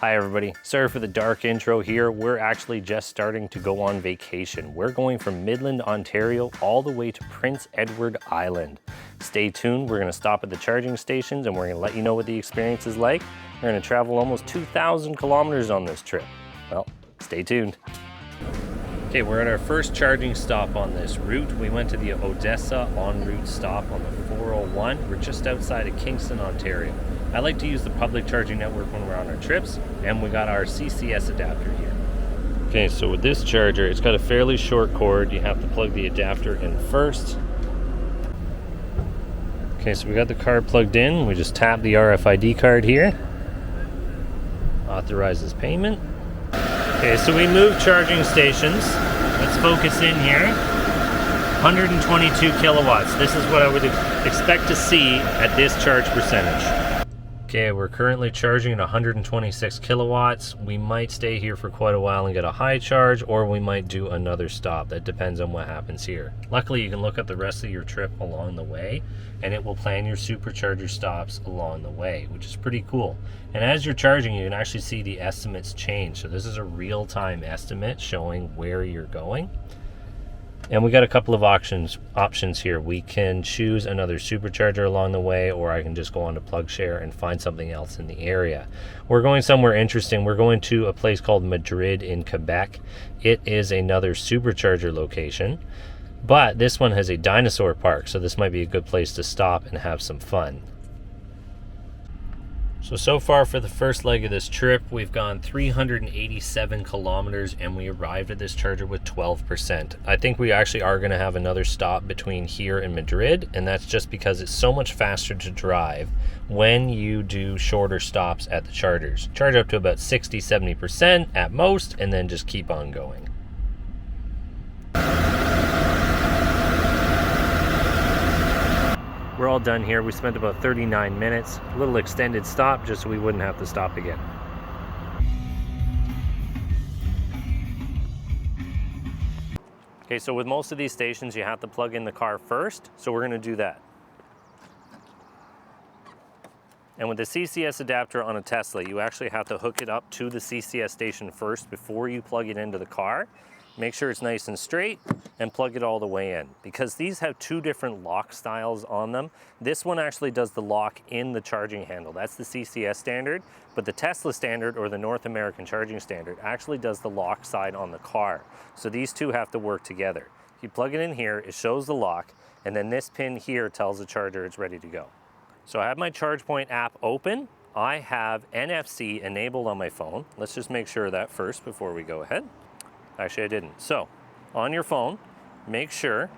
Hi everybody, sorry for the dark intro here. We're actually just starting to go on vacation. We're going from Midland, Ontario, all the way to Prince Edward Island. Stay tuned, we're gonna stop at the charging stations and we're gonna let you know what the experience is like. We're gonna travel almost 2,000 kilometers on this trip. Well, stay tuned. Okay, we're at our first charging stop on this route. We went to the Odessa en route stop on the 401. We're just outside of Kingston, Ontario. I like to use the public charging network when we're on our trips, and we got our CCS adapter here. Okay, so with this charger, it's got a fairly short cord. You have to plug the adapter in first. Okay, so we got the card plugged in. We just tap the RFID card here. Authorizes payment. Okay, so we moved charging stations. Let's focus in here. 122 kilowatts. This is what I would expect to see at this charge percentage. Okay, we're currently charging at 126 kilowatts. We might stay here for quite a while and get a high charge, or we might do another stop. That depends on what happens here. Luckily, you can look at the rest of your trip along the way, and it will plan your supercharger stops along the way, which is pretty cool. And as you're charging, you can actually see the estimates change. So this is a real-time estimate showing where you're going. And we got a couple of options here. We can choose another supercharger along the way, or I can just go on to PlugShare and find something else in the area. We're going somewhere interesting. We're going to a place called Madrid in Quebec. It is another supercharger location, but this one has a dinosaur park, so this might be a good place to stop and have some fun. So far for the first leg of this trip, we've gone 387 kilometers and we arrived at this charger with 12%. I think we actually are going to have another stop between here and Madrid, and that's just because it's so much faster to drive when you do shorter stops at the chargers. Charge up to about 60-70% at most, and then just keep on going. We're all done here. We spent about 39 minutes. A little extended stop just so we wouldn't have to stop again. Okay, so with most of these stations, you have to plug in the car first. So we're gonna do that. And with the CCS adapter on a Tesla, you actually have to hook it up to the CCS station first before you plug it into the car. Make sure it's nice and straight and plug it all the way in, because these have two different lock styles on them. This one actually does the lock in the charging handle. That's the CCS standard, but the Tesla standard, or the North American charging standard, actually does the lock side on the car. So these two have to work together. You plug it in here, it shows the lock, and then this pin here tells the charger it's ready to go. So I have my ChargePoint app open. I have NFC enabled on my phone. Let's just make sure of that first before we go ahead. Actually, I didn't. So, on your phone, make sure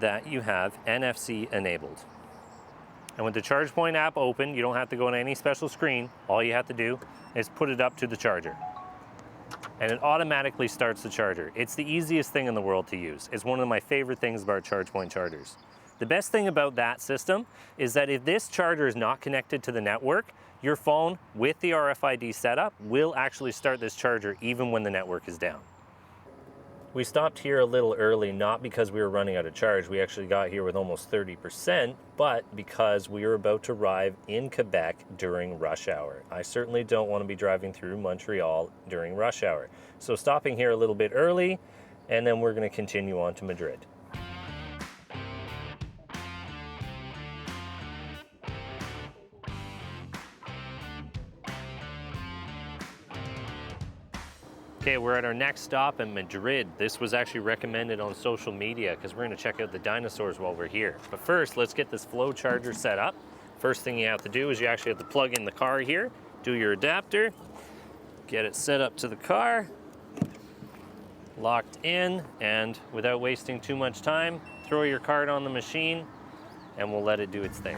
that you have NFC enabled. And with the ChargePoint app open, you don't have to go on any special screen. All you have to do is put it up to the charger. And it automatically starts the charger. It's the easiest thing in the world to use. It's one of my favorite things about ChargePoint chargers. The best thing about that system is that if this charger is not connected to the network, your phone with the RFID setup will actually start this charger even when the network is down. We stopped here a little early, not because we were running out of charge. We actually got here with almost 30%, but because we were about to arrive in Quebec during rush hour. I certainly don't want to be driving through Montreal during rush hour. So stopping here a little bit early, and then we're going to continue on to Madrid. Okay, we're at our next stop in Madrid. This was actually recommended on social media because we're gonna check out the dinosaurs while we're here. But first, let's get this flow charger set up. First thing you have to do is you actually have to plug in the car here, do your adapter, get it set up to the car, locked in, and without wasting too much time, throw your card on the machine and we'll let it do its thing.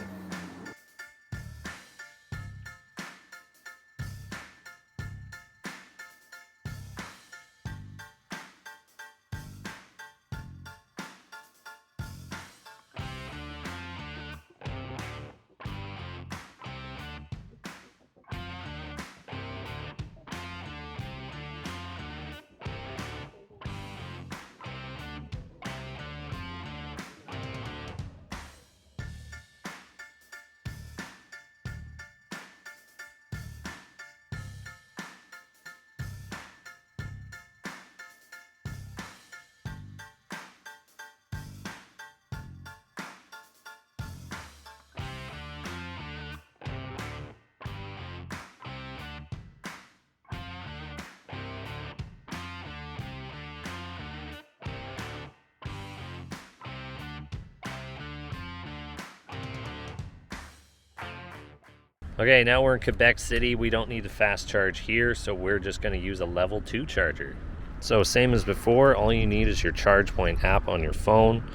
Okay, now we're in Quebec City. We don't need a fast charge here, so we're just going to use a level 2 charger. So same as before, all you need is your ChargePoint app on your phone.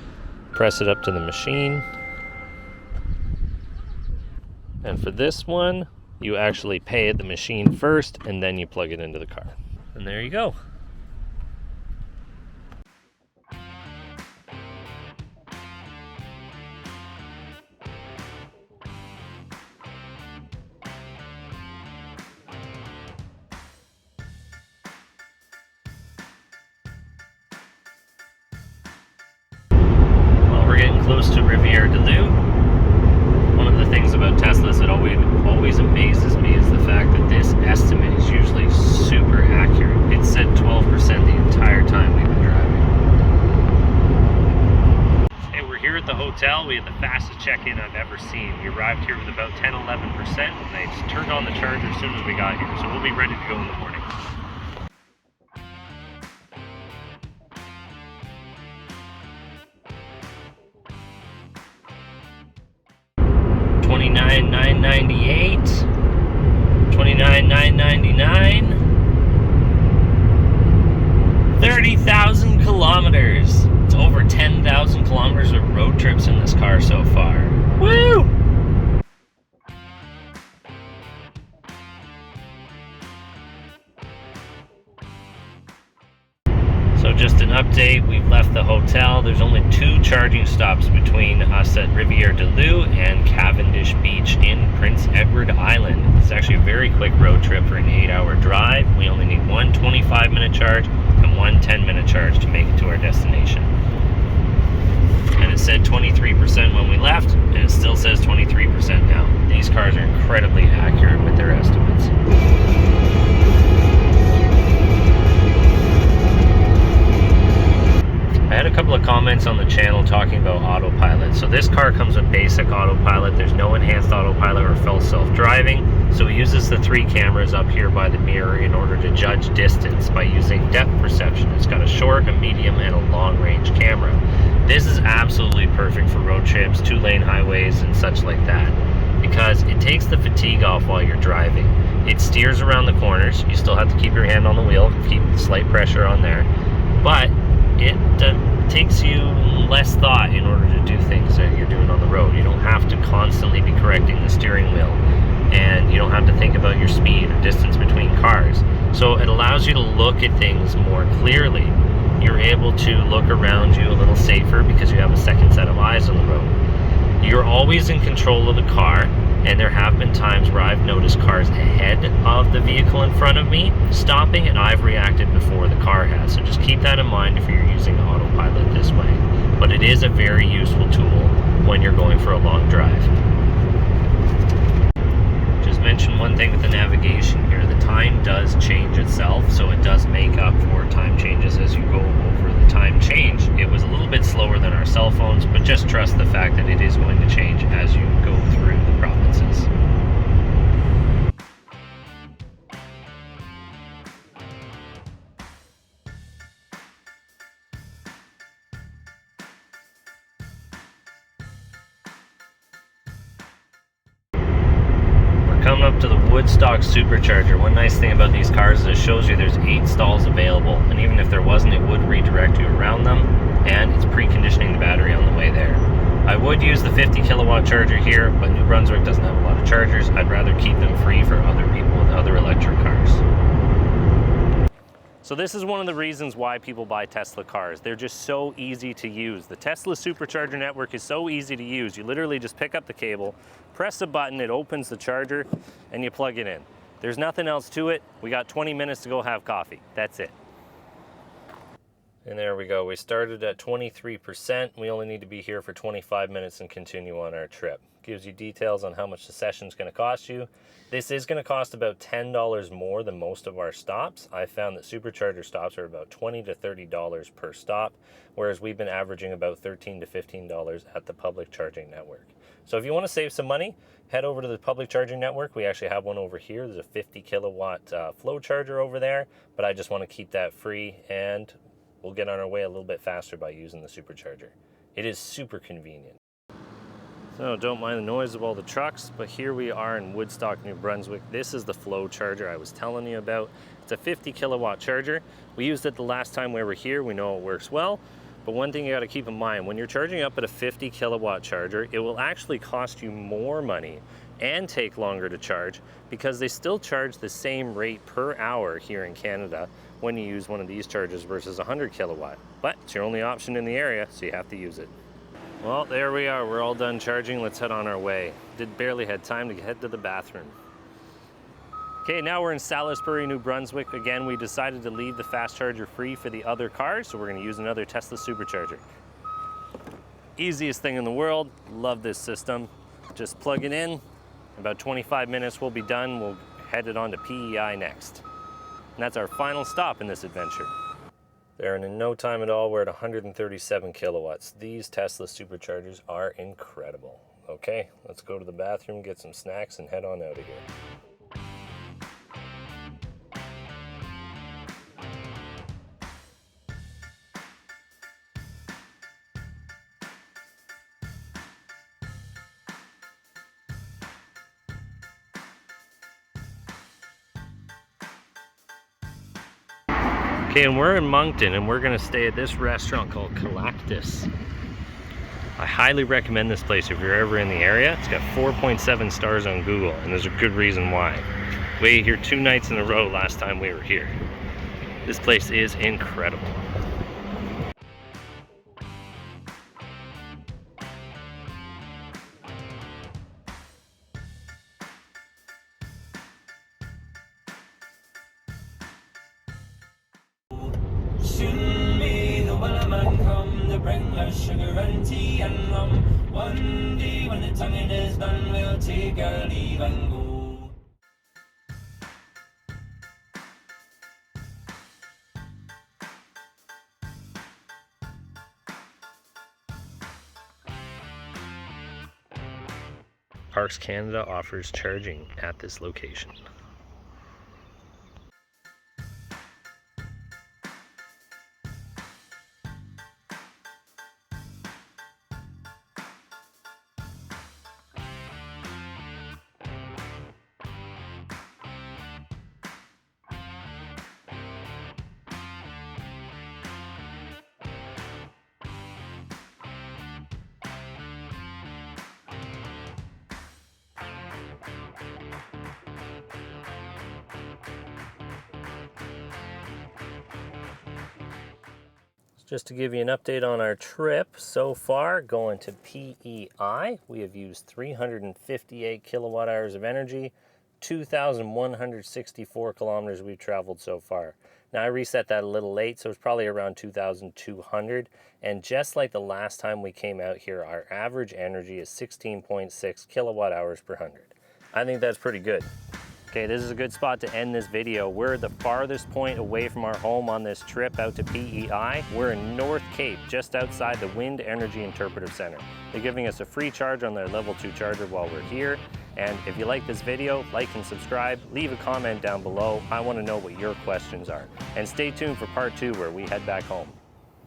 Press it up to the machine. And for this one, you actually pay at the machine first, and then you plug it into the car. And there you go. Well, we're getting close to Rivière-du-Loup. One of the things about Teslas that always amazes me is the fact that this estimate is usually super accurate. It said 12% the entire time we've been driving. Hey, we're here at the hotel. We had the fastest check-in I've ever seen. We arrived here with about 10-11%, and they just turned on the charger as soon as we got here, so we'll be ready to go in the morning. $29,998, $29,999, 30,000 kilometers. It's over 10,000 kilometers of road trips in this car so far. Woo! So just an update, we've left the hotel. There's only 2 charging stops between us at Rivière-du-Loup and Cavendish Beach in Prince Edward Island. It's actually a very quick road trip for an 8-hour drive. We only need one 25-minute charge and one 10-minute charge to make it to our destination. And it said 23% when we left, and it still says 23% now. These cars are incredibly accurate with their estimates. I had a couple of comments on the channel talking about autopilot. So this car comes with basic autopilot. There's no enhanced autopilot or full self-driving. So it uses the 3 cameras up here by the mirror in order to judge distance by using depth perception. It's got a short, a medium, and a long range camera. This is absolutely perfect for road trips, 2-lane highways, and such like that, because it takes the fatigue off while you're driving. It steers around the corners. You still have to keep your hand on the wheel, keep slight pressure on there, but it takes you less thought in order to do things that you're doing on the road. You don't have to constantly be correcting the steering wheel, and you don't have to think about your speed or distance between cars. So it allows you to look at things more clearly. You're able to look around you a little safer because you have a second set of eyes on the road. You're always in control of the car, and there have been times where I've noticed cars ahead of the vehicle in front of me stopping, and I've reacted before the car has. So just keep that in mind if you're using autopilot this way. But it is a very useful tool when you're going for a long drive. Just mention one thing with the navigation here. The time does change itself, so it does make up for time changes as you go over the time change. It was a little bit slower than our cell phones, but just trust the fact that it is going to change as you go through the provinces. Coming up to the Woodstock Supercharger. One nice thing about these cars is it shows you there's 8 stalls available, and even if there wasn't, it would redirect you around them, and it's preconditioning the battery on the way there. I would use the 50 kilowatt charger here, but New Brunswick doesn't have a lot of chargers. I'd rather keep them free for other people with other electric cars. So this is one of the reasons why people buy Tesla cars. They're just so easy to use. The Tesla Supercharger network is so easy to use. You literally just pick up the cable, press a button, it opens the charger, and you plug it in. There's nothing else to it. We got 20 minutes to go have coffee. That's it. And there we go. We started at 23%. We only need to be here for 25 minutes and continue on our trip. Gives you details on how much the session's going to cost you. This is going to cost about $10 more than most of our stops. I found that supercharger stops are about $20 to $30 per stop, whereas we've been averaging about $13 to $15 at the public charging network. So if you want to save some money, head over to the public charging network. We actually have one over here. There's a 50 kilowatt flow charger over there, but I just want to keep that free, and we'll get on our way a little bit faster by using the supercharger. It is super convenient. So don't mind the noise of all the trucks, but here we are in Woodstock, New Brunswick. This is the Flow charger I was telling you about. It's a 50 kilowatt charger. We used it the last time we were here. We know it works well, but one thing you gotta keep in mind, when you're charging up at a 50 kilowatt charger, it will actually cost you more money and take longer to charge because they still charge the same rate per hour here in Canada when you use one of these chargers versus 100 kilowatt. But it's your only option in the area, so you have to use it. Well, there we are. We're all done charging. Let's head on our way. Barely had time to head to the bathroom. Okay, now we're in Salisbury, New Brunswick. Again, we decided to leave the fast charger free for the other cars, so we're going to use another Tesla supercharger. Easiest thing in the world. Love this system. Just plug it in. About 25 minutes we'll be done. We'll head it on to PEI next. And that's our final stop in this adventure. There, and in no time at all, we're at 137 kilowatts. These Tesla superchargers are incredible. Okay, let's go to the bathroom, get some snacks, and head on out of here. Okay, and we're in Moncton, and we're gonna stay at this restaurant called Galactus. I highly recommend this place if you're ever in the area. It's got 4.7 stars on Google, and there's a good reason why. We ate here 2 nights in a row last time we were here. This place is incredible. Soon may the wellerman come to bring us sugar and tea and rum. One day when the tonguing is done, we'll take our leave and go. Parks Canada offers charging at this location. Just to give you an update on our trip so far, going to PEI, we have used 358 kilowatt hours of energy, 2,164 kilometers we've traveled so far. Now I reset that a little late, so it's probably around 2,200. And just like the last time we came out here, our average energy is 16.6 kilowatt hours per 100. I think that's pretty good. Okay, this is a good spot to end this video. We're the farthest point away from our home on this trip out to PEI. We're in North Cape, just outside the Wind Energy Interpretive Center. They're giving us a free charge on their level 2 charger while we're here. And if you like this video, like and subscribe, leave a comment down below. I want to know what your questions are. And stay tuned for part 2 where we head back home.